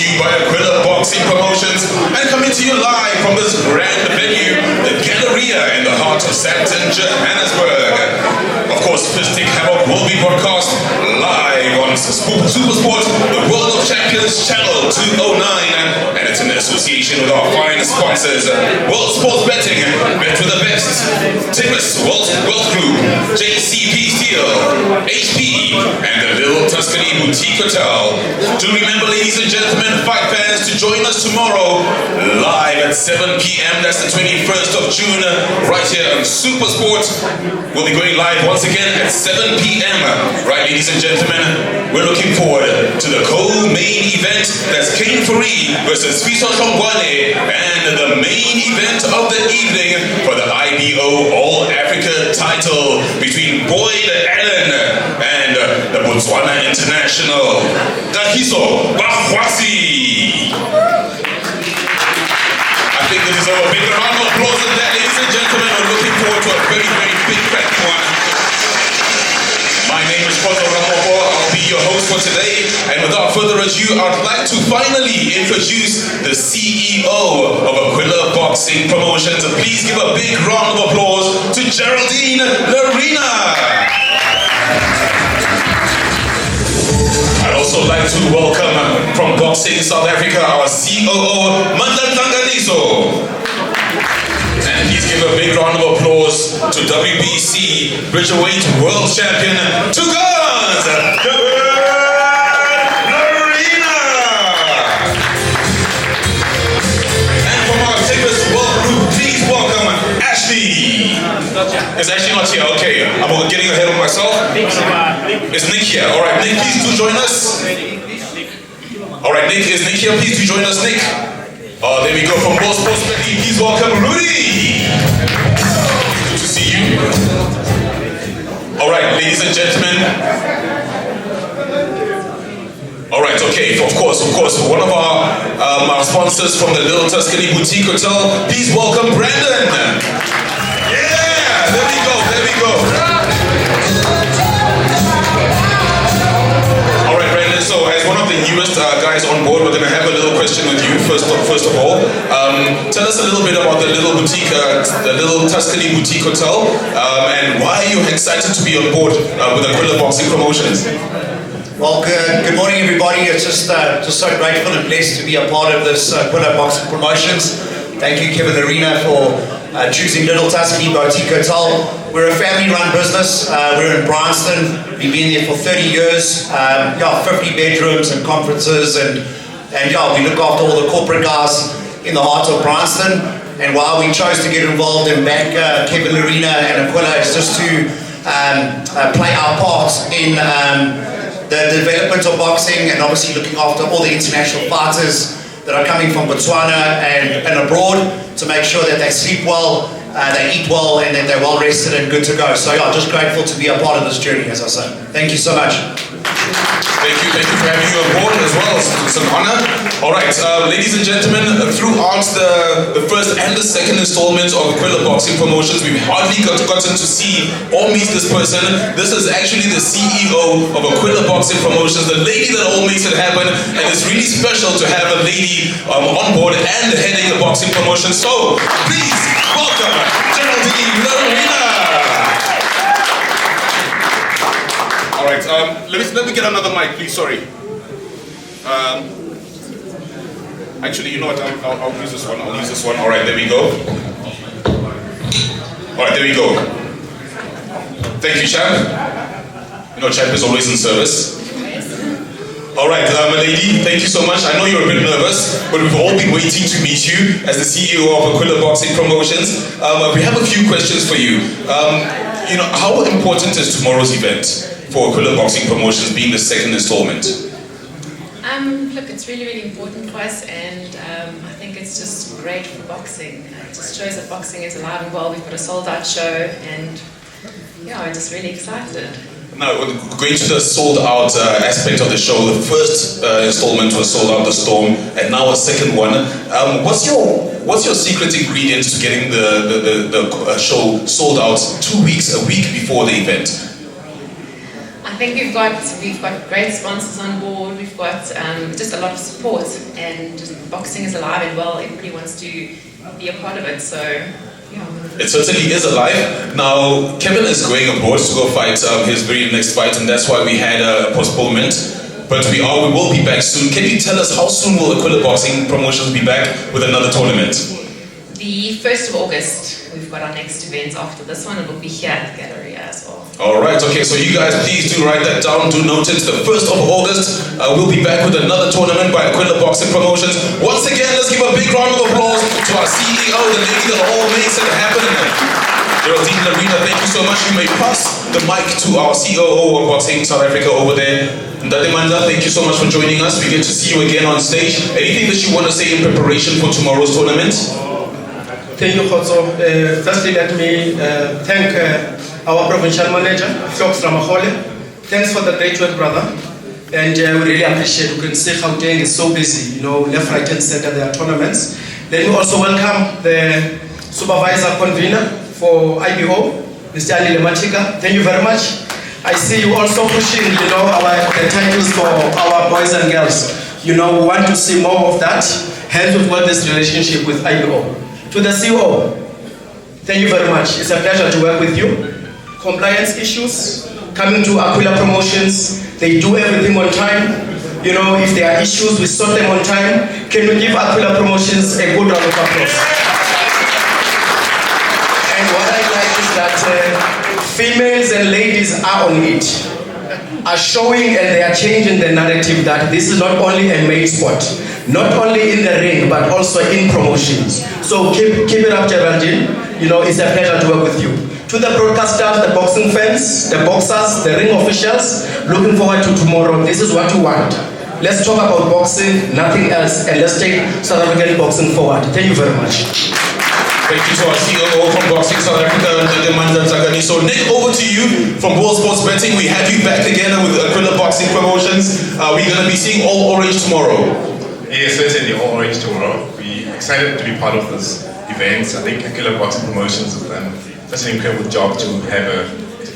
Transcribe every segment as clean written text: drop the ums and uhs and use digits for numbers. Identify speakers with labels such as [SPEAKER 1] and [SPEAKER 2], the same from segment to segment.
[SPEAKER 1] you by Aquila Boxing Promotions and coming to you live from this grand venue, the Galleria in the heart of Sandton, Johannesburg. Of course, Fistic Havoc will be broadcast live on Supersport, the World of Champions Channel 209, and it's in association with our fine sponsors, World Sports Betting, Bet with the Best, Timbers Wealth Group, JCP Steel, HP, and the Little Tuscany Boutique Hotel. Do remember, ladies and gentlemen, fight fans, to join us tomorrow live at 7 p.m. That's the 21st of June, right here on Supersport. We'll be going live once again at 7 p.m. Right, ladies and gentlemen, we're looking forward to the co-main event. That's King Furi versus Fiso Chongwane, and the main event of the evening for the IBO All-Africa title between Boyd Allen and the Botswana International, Kagiso Bagwasi. I think this is a big round of applause for that, ladies and gentlemen. We're looking forward to a very, very big fat one. My name is Kagiso Bagwasi. I'll be your host for today. And without further ado, I'd like to finally introduce the CEO of Aquila Boxing Promotions. Please give a big round of applause to Geraldine Lerena. I'd also like to welcome from Boxing South Africa our COO, Mandantanganiso. And please give a big round of applause to WBC Bridgerweight World Champion, Two Guns, Lerena. And from our Timbers World Group, please welcome Ashley. Is Ashley not here? Okay, I'm getting ahead of myself. Is Nick here? Alright, Nick, please do join us. Alright, Nick, is Nick here? Please do join us, Nick. There we go. From World Sports Betting, please welcome Rudy. Good to see you. Alright, ladies and gentlemen. Alright, okay, of course, one of our sponsors from the Little Tuscany Boutique Hotel, please welcome Brandon. Yeah, there we go. Alright, Brandon, so as one of the newest guys on board, we're going to have a little question with you, first of all. Tell us a little bit about the Little Tuscany Boutique Hotel, and why are you excited to be on board with Aquila Boxing Promotions?
[SPEAKER 2] Well, good morning, everybody. It's just so grateful and blessed to be a part of this Aquila Boxing Promotions. Thank you, Kevin Arena, for choosing Little Tuscany Boutique Hotel. We're a family-run business. We're in Bryanston. We've been there for 30 years. 50 bedrooms and conferences, and we look after all the corporate guys in the heart of Bryanston. And while we chose to get involved in back Kevin Arena and Aquila, it's just to play our part in the development of boxing, and obviously looking after all the international fighters that are coming from Botswana and abroad, to make sure that they sleep well, they eat well, and that they're well rested and good to go. So yeah, just grateful to be a part of this journey, as I say. Thank you so much.
[SPEAKER 1] Thank you for having you on board as well. It's an honor. Alright, ladies and gentlemen, throughout the first and the second installment of Aquila Boxing Promotions, we've hardly gotten to see or meet this person. This is actually the CEO of Aquila Boxing Promotions, the lady that all makes it happen, and it's really special to have a lady on board and heading the boxing promotion. So, please welcome Geraldine Lerena. Alright, let me get another mic, please, sorry. Actually, you know what, I'll use this one, Alright, there we go. Alright, there we go. Thank you, Champ. You know, Champ is always in service. Alright, my lady, thank you so much. I know you're a bit nervous, but we've all been waiting to meet you as the CEO of Aquila Boxing Promotions. We have a few questions for you. How important is tomorrow's event for Aquila Boxing Promotions being the second installment?
[SPEAKER 3] Look, it's really, really important for us, and I think it's just great for boxing. It just shows that boxing is alive and well. We've got a sold-out show, and yeah, we're just really excited.
[SPEAKER 1] Now, going to the sold-out aspect of the show, the first installment was sold out, The Storm, and now a second one. What's your secret ingredient to getting the show sold out a week before the event?
[SPEAKER 3] I think we've got great sponsors on board. We've got just a lot of support, and boxing is alive and well. Everybody wants to be a part of it. So yeah.
[SPEAKER 1] It certainly is alive. Now, Kevin is going abroad to go fight his very next fight, and that's why we had a postponement. But we will be back soon. Can you tell us how soon will Aquila Boxing Promotions be back with another tournament?
[SPEAKER 3] The 1st of August, we've got our next event after this one. It will be here at the Galleria as well.
[SPEAKER 1] Alright, okay, so you guys please do write that down, do note it. The 1st of August, we'll be back with another tournament by Aquila Boxing Promotions. Once again, let's give a big round of applause to our CEO, the lady that all makes it happen. Geraldine Larina, thank you so much. You may pass the mic to our COO of Boxing South Africa over there. Ndade Manda, thank you so much for joining us. We get to see you again on stage. Anything that you want to say in preparation for tomorrow's tournament?
[SPEAKER 4] Thank you, Khotso. Firstly, let me thank our provincial manager, Flox Ramahole. Thanks for the great work, brother. And we really appreciate, you can see Gauteng is so busy, you know, left, right, and center, there are tournaments. Let me also welcome the supervisor convener for IBO, Mr. Ali Lematika. Thank you very much. I see you also pushing, you know, the titles for our boys and girls. You know, we want to see more of that. Hence, we've got this relationship with IBO. To the CEO, thank you very much. It's a pleasure to work with you. Compliance issues, coming to Aquila Promotions, they do everything on time. You know, if there are issues, we sort them on time. Can we give Aquila Promotions a good round of applause? And what I like is that females and ladies are on it, are showing and they are changing the narrative that this is not only a main sport, not only in the ring, but also in promotions. So keep it up, Geraldine. You know, it's a pleasure to work with you. To the broadcasters, the boxing fans, the boxers, the ring officials, looking forward to tomorrow. This is what we want. Let's talk about boxing, nothing else, and let's take South African boxing forward. Thank you very much.
[SPEAKER 1] Thank you to our COO from Boxing South Africa, So Nick, over to you from World Sports Betting. We have you back again with Aquila Boxing Promotions. We're going to be seeing all orange tomorrow.
[SPEAKER 5] Yes, certainly all orange tomorrow. We're excited to be part of this event. I think Aquila Boxing Promotions have done such an incredible job to have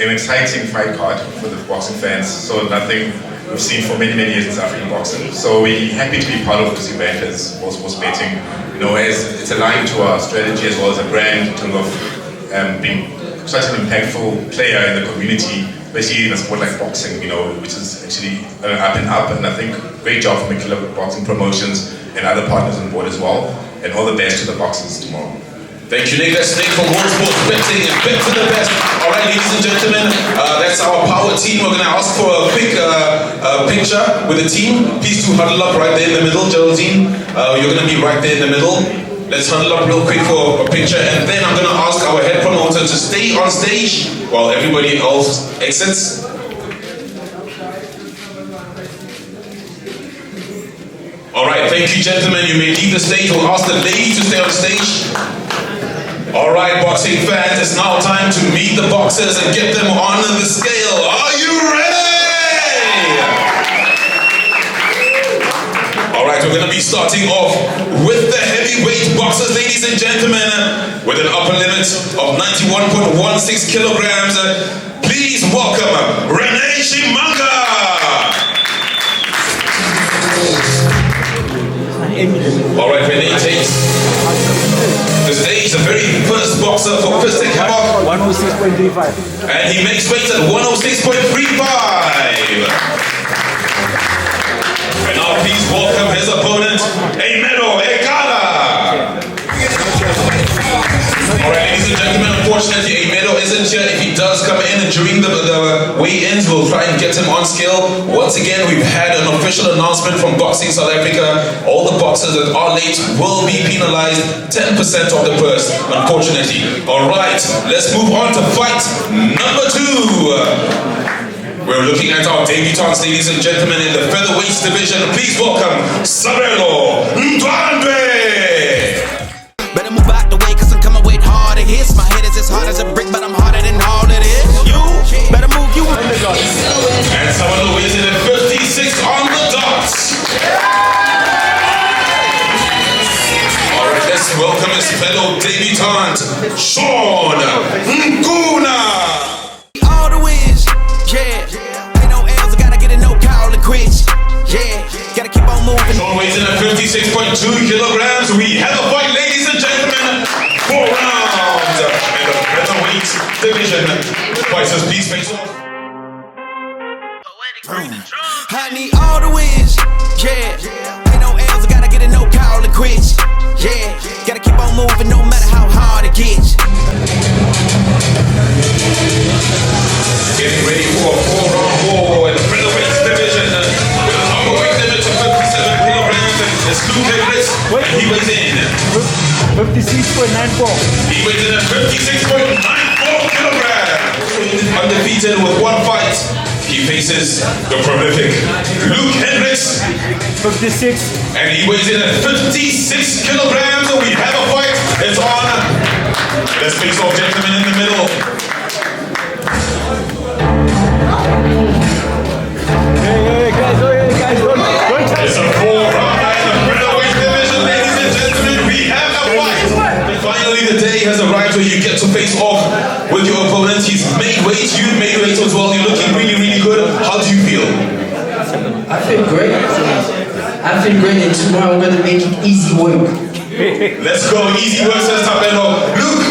[SPEAKER 5] an exciting fight card for the boxing fans. So nothing we've seen for many, many years in South African boxing. So we're happy to be part of this event as World Sports Betting. You know, as it's aligned to our strategy as well as a brand in terms of being such an impactful player in the community, especially in a sport like boxing, you know, which is actually up and up. And I think great job from Aquila Boxing Promotions and other partners on board as well. And all the best to the boxers tomorrow.
[SPEAKER 1] Thank you, Nick. That's Nick from World Sports Betting and Bet to the Best. All right, ladies and gentlemen, that's our power team. We're going to ask for a quick picture with the team. Please do huddle up right there in the middle, Geraldine. You're going to be right there in the middle. Let's huddle up real quick for a picture, and then I'm going to ask our head promoter to stay on stage while everybody else exits. All right, thank you, gentlemen. You may leave the stage. We'll ask the lady to stay on stage. All right, boxing fans, it's now time to meet the boxers and get them on the scale. Are you ready? All right, we're going to be starting off with the heavyweight boxers, ladies and gentlemen, with an upper limit of 91.16 kilograms. Please welcome Renee Shimanga. All right, Renee takes the stage, the very first boxer for Fistic Havoc.
[SPEAKER 6] 106.35.
[SPEAKER 1] And he makes weight at 106.35. And now please welcome his opponent, Aquila. Alright, ladies and gentlemen, unfortunately Aquila isn't here. If he does come in and during the weigh-ins, we'll try and get him on scale. Once again, we've had an official announcement from Boxing South Africa. All the boxers that are late will be penalized 10% of the purse, unfortunately. Alright, let's move on to fight number 2. We're looking at our debutants, ladies and gentlemen, in the featherweights division. Please welcome Sabelo Ndwandwe.
[SPEAKER 7] Better move out the way, cause I'm coming with harder hits. My head is as hard as a brick, but I'm harder than all it is. You better move, you.
[SPEAKER 1] And someone who is in at 56 on the dot. Alright, let's welcome his fellow debutant, Sean Nguna.
[SPEAKER 7] All the wins, yeah. Ain't no
[SPEAKER 1] 76.2 kilograms. We have a fight, ladies and gentlemen. 4 rounds in the featherweight division. Fighters, please face off.
[SPEAKER 7] I need all the wins, yeah. Ain't no L's, I gotta get a no call and quits, yeah. Gotta keep on moving no matter how hard it gets.
[SPEAKER 1] Getting ready for a 4-round war in the featherweight division with an upperweight limit of 57 kilograms. It's Luke Harris, and he weighs in
[SPEAKER 6] 56.94.
[SPEAKER 1] He weighs in at 56.94 kilograms. Undefeated with 1 fight. He faces the prolific Luke Hendricks.
[SPEAKER 6] 56.
[SPEAKER 1] And he weighs in at 56 kilograms. We have a fight. It's on. Let's face off, gentlemen, in the middle.
[SPEAKER 6] Hey, guys, don't
[SPEAKER 1] It's a 4-round in the featherweight division, ladies and gentlemen. We have a fight. And finally, the day has arrived where you get to face off with your opponent. He's made weight. You've made weight as well. You're looking really, really good. How do you feel?
[SPEAKER 8] I feel great. I feel great, and tomorrow I'm going to make it easy work.
[SPEAKER 1] Let's go. Easy work, says Tapeno. Luke,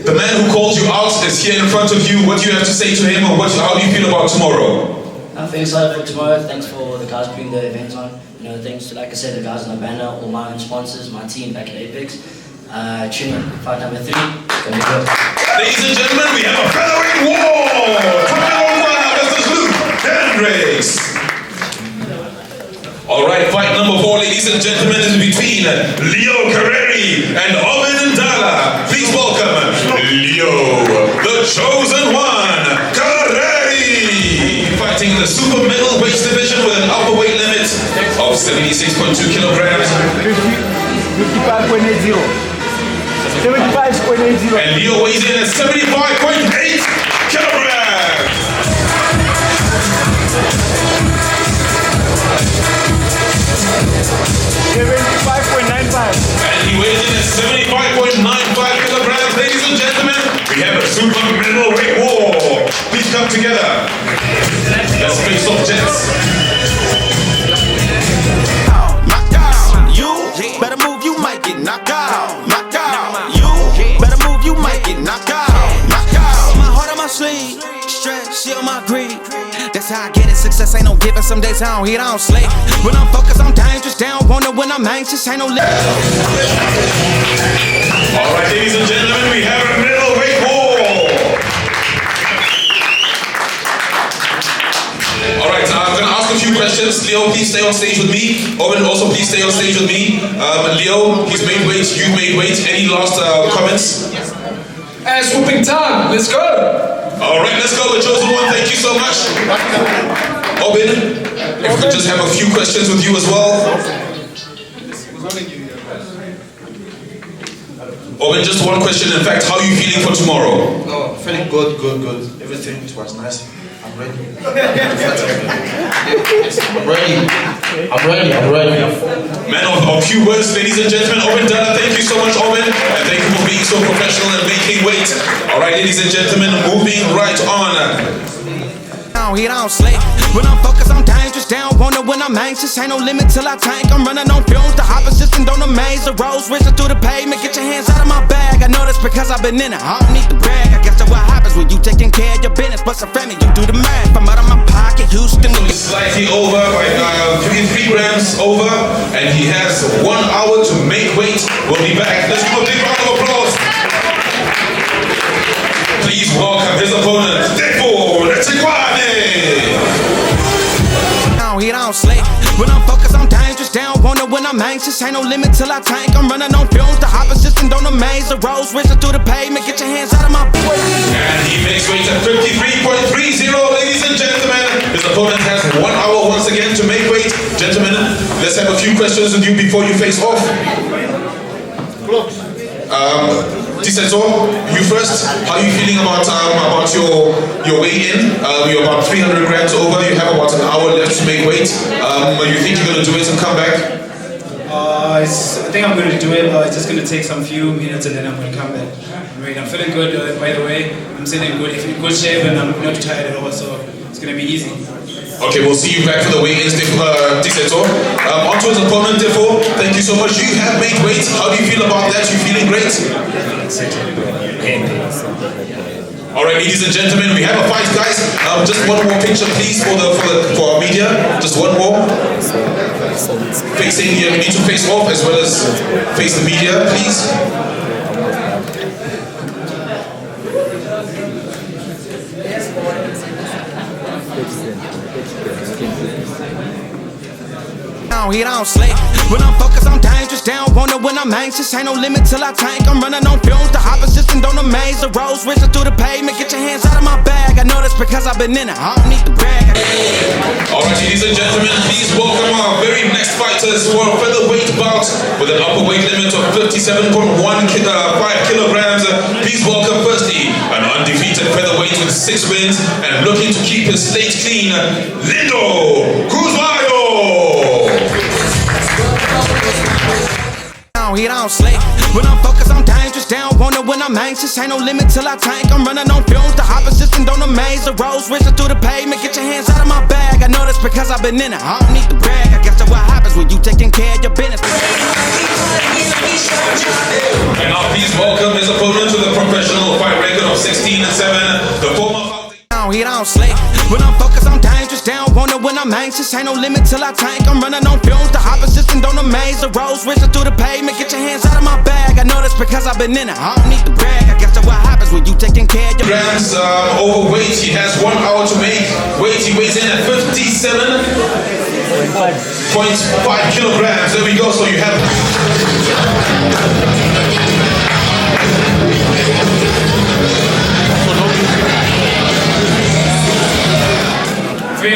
[SPEAKER 1] the man who called you out is here in front of you. What do you have to say to him, or how do you feel about tomorrow?
[SPEAKER 9] I'm very excited for tomorrow. Thanks for the guys putting the event on. You know, thanks to, like I said, the guys on the banner, all my own sponsors, my team back at Apex. Tune in, fight number 3. Gonna be good.
[SPEAKER 1] Ladies and gentlemen, we have a featherweight war! Tapeno versus Luke Hendricks. Alright, fight number 4, ladies and gentlemen, is between Leo Carreri and Owen Ndala. Please welcome Leo, the chosen one, Carreri. Fighting in the super middleweight division with an upper weight limit of 76.2 kilograms.
[SPEAKER 6] 55.80. 75.80.
[SPEAKER 1] And Leo weighs in at 75.8 kilograms.
[SPEAKER 6] 75.95.
[SPEAKER 1] And he weighs in at 75.95 kilograms. Ladies and gentlemen, we have a super middleweight war. Please come together. Let's face off, gents.
[SPEAKER 7] Knock out, you better move, you might get knocked out. Knock out, you better move, you might get knocked out. Knock out, my heart on my sleeve, stress, shield my greed. That's how I get it, success ain't no giving. Some days I don't eat, I don't sleep. When I'm focused, I'm dangerous, down, wonder when I'm anxious, ain't no limit.
[SPEAKER 1] Alright, ladies and gentlemen, we have a middleweight war. Alright, I'm going to ask a few questions. Leo, please stay on stage with me. Owen, also please stay on stage with me. Leo, he's made weight, you made weight. Any last comments?
[SPEAKER 10] Ass whooping time, let's go!
[SPEAKER 1] Alright, let's go, the chosen one. Thank you so much. Owen, if we could just have a few questions with you as well. Owen, just one question. In fact, how are you feeling for tomorrow?
[SPEAKER 11] No, feeling good. Everything was nice. I'm ready. I'm ready.
[SPEAKER 1] Man of few words, ladies and gentlemen, Owen Ndala, thank you so much, Owen, and thank you for being so professional and making weight. Alright, ladies and gentlemen, moving right on.
[SPEAKER 7] I don't sleep. When I'm focused, I'm dangerous, down, wonder when I'm anxious. Ain't no limit till I tank, I'm running on fumes. The opposition don't amaze, the roads racing through the pavement. Get your hands out of my bag, I know that's because I've been in it. I don't need to brag, I guess that's what happens when you taking care of your business. But some family, you do the math, I'm out of my pocket, Houston.
[SPEAKER 1] Slightly over by 3 grams over, and he has 1 hour to make weight. We'll be back. Let's give a big round of applause. Please welcome his opponent, Defo Letikwane.
[SPEAKER 7] I don't sleep. When I'm focused, I'm dangerous, down, wonder when I'm anxious. Ain't no limit till I tank, I'm running on fumes. The opposition don't amaze, the roads racing through the pavement. Get your hands out of my way.
[SPEAKER 1] And he makes weight at 53.30, ladies and gentlemen. His opponent has 1 hour once again to make weight. Gentlemen, let's have a few questions with you before you face off. Tiseto, you first. How are you feeling about your weigh-in? You're about 300 grams over. You have about an hour left to make weight. You think you're going to do it and come back?
[SPEAKER 12] I think I'm going to do it. It's just going to take some few minutes and then I'm going to come back. I'm feeling good, by the way. I'm sitting in good shape and I'm not tired at all, so it's going to be easy.
[SPEAKER 1] Okay, we'll see you back for the weigh-ins, Tiseto. Onto his opponent, Defo. thank you so much. You have made weight. How do you feel about that? You feeling great? All right, ladies and gentlemen, we have a fight, guys. Just one more picture, please, for our media. Just one more. Facing here, we need to face off as well as face the media, please.
[SPEAKER 7] He don't sleep. When I'm focused, I'm dangerous. They don't wanna when I'm anxious. Ain't no limit till I tank. I'm running on fumes. The opposition don't amaze. The roads racing through the pavement. Get your hands out of my bag. I know that's because I've been in it. I don't need the brag.
[SPEAKER 1] Alright, ladies and gentlemen, please welcome our very next fighters for a featherweight bout with an upper weight limit of 57.5 kilograms. Please welcome firstly an undefeated featherweight with 6 wins and looking to keep his slate clean, Lindo Kuzmayo.
[SPEAKER 7] He don't sleep. When I'm focused, I'm dangerous. They don't wanna when I'm anxious. Ain't no limit till I tank. I'm running on fumes. The opposition don't amaze. The roads racing through the pavement. Get your hands out of my bag. I know that's because I've been in it. I don't need the brag. I guess that's what happens when you taking care of your business.
[SPEAKER 1] And now please welcome his opponent with a professional fight record of 16-7, the former.
[SPEAKER 7] He don't sleep. When I'm focused, I'm dangerous. They don't wanna when I'm anxious. Ain't no limit till I tank. I'm running on fumes. The opposition don't amaze. The roads racing through the pavement. Get your hands out of my bag. I know that's because I've been in it. I don't need the brag. I guess that's what happens when you taking care of your
[SPEAKER 1] grams overweight. He has 1 hour to make weight. He weighs in at 57.5 kilograms. There we go. So you have.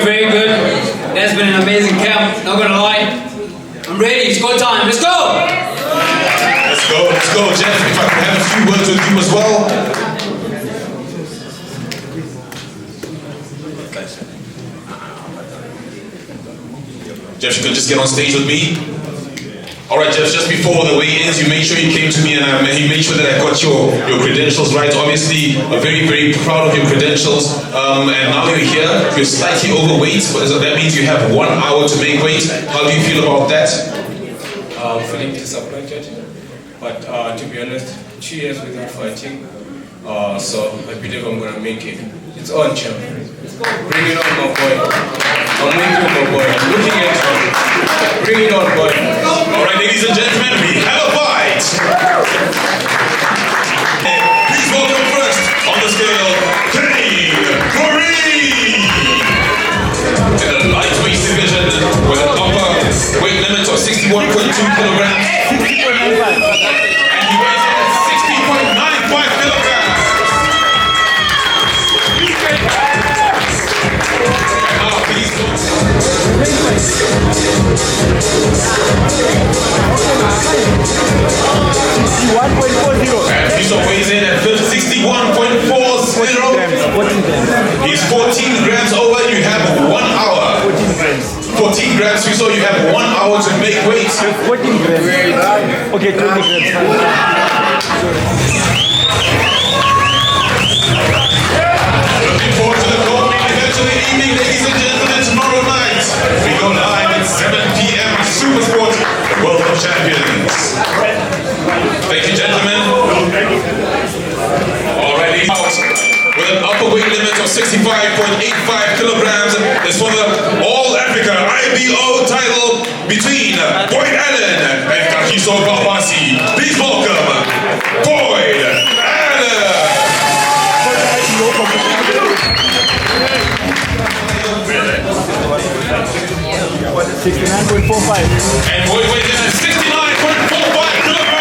[SPEAKER 13] Very good. That's been an amazing camp, not gonna lie. I'm ready, it's go time, let's go!
[SPEAKER 1] Let's go, Jeff. If I could have a few words with you as well. Jeff, you can just get on stage with me. Alright, Jeff, just before the weigh-ins, you made sure you came to me and he made sure that I got your credentials right. Obviously, very, very proud of your credentials. And now you're here, you're slightly overweight, so that means you have 1 hour to make weight. How do you feel about that?
[SPEAKER 14] I'm feeling disappointed, but to be honest, 2 years without fighting, so I believe I'm gonna make it. It's on, champ. Bring it on, my boy. I'm with you, my boy. I'm looking at you. Bring it on, boy.
[SPEAKER 1] Alright, ladies and gentlemen, we have a fight. Please welcome first on the scale, Kenny Corey. In the lightweight division with an upper weight limit of 61.2 kilograms. And he weighs in at 60.95 kilograms. And now please and he's weighs in at 61.40. He's 14 grams over. You have 1 hour. 14 grams. So you have 1 hour to make weight.
[SPEAKER 6] 14 grams. Okay, 20 grams.
[SPEAKER 1] Looking forward to the co-main event of the evening, ladies and gentlemen. Tomorrow night we go live at 7 p.m. Supersport World Cup Champions. Thank you, gentlemen. Already out with an upper weight limit of 65.85 kilograms is for the All Africa IBO title between Boyd Allen and Kagiso Bagwasi. Please welcome Boyd Allen.
[SPEAKER 6] 69.45.
[SPEAKER 1] And Boyd weighs in at 69.45 kilograms.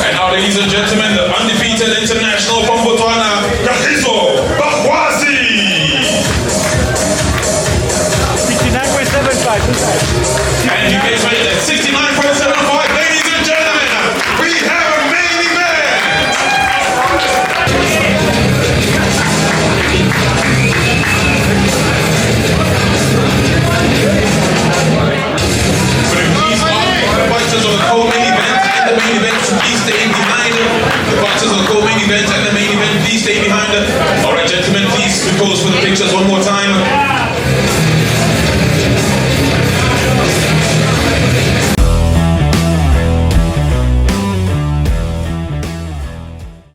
[SPEAKER 1] And now, ladies and gentlemen, the undefeated international from Botswana, Kagiso Bagwasi.
[SPEAKER 6] 69.75.
[SPEAKER 1] And you guys weighs at 69.75. Ladies and gentlemen, we have a main event. Please welcome the fighters of the co-main event and the main event. Please stay behind the fighters of the co-main event and the main event. Please stay behind. All right, gentlemen, please pose for the pictures one more time.